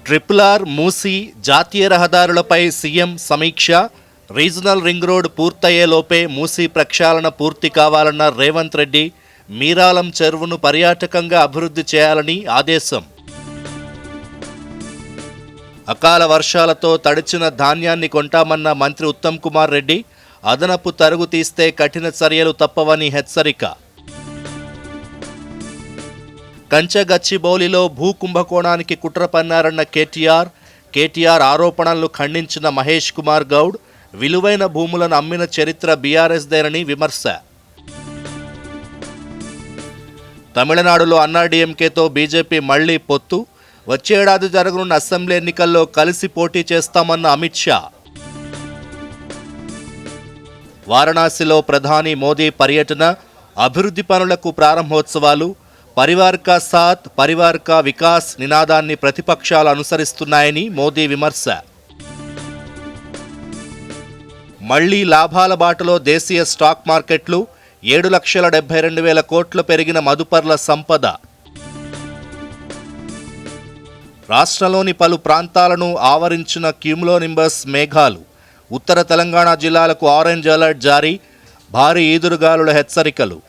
Triple R Musi జాతీయ రహదారులపై CM సమీక్ష. రీజనల్ రింగ్ రోడ్ పూర్తయ్యేలోపే మూసీ ప్రక్షాళన పూర్తి కావాలన్న రేవంత్ రెడ్డి. మీరాలం చెరువును పర్యాటకంగా అభివృద్ధి చేయాలని ఆదేశం. అకాల వర్షాలతో తడిచిన ధాన్యాన్ని కొంటామన్న మంత్రి ఉత్తమ్ కుమార్ రెడ్డి. అదనపు తరుగు తీస్తే కఠిన చర్యలు తప్పవని హెచ్చరిక. కంచగచ్చిబౌలిలో భూ కుంభకోణానికి కుట్ర పన్నారన్న కేటీఆర్ ఆరోపణలను ఖండించిన మహేష్ కుమార్ గౌడ్. విలువైన భూములను అమ్మిన చరిత్ర బీఆర్ఎస్దేనని విమర్శ. తమిళనాడులో అన్నాడీఎంకేతో బీజేపీ మళ్లీ పొత్తు. వచ్చే ఏడాది జరగనున్న అసెంబ్లీ ఎన్నికల్లో కలిసి పోటీ చేస్తామన్న అమిత్ షా. వారణాసిలో ప్రధాని మోదీ పర్యటన. అభివృద్ధి పనులకు ప్రారంభోత్సవాలు. పరివార్ కా సాత్ పరివార్ కా వికాస్ నినాదాన్ని ప్రతిపక్షాలు అనుసరిస్తున్నాయని మోదీ విమర్శ. మళ్లీ లాభాల బాటలో దేశీయ స్టాక్ మార్కెట్లు. 7,72,000 కోట్లు పెరిగిన మదుపర్ల సంపద. రాష్ట్రంలోని పలు ప్రాంతాలను ఆవరించిన క్యూములోనింబస్ మేఘాలు. ఉత్తర తెలంగాణ జిల్లాలకు ఆరెంజ్ అలర్ట్ జారీ. భారీ ఈదురుగాలుల హెచ్చరికలు.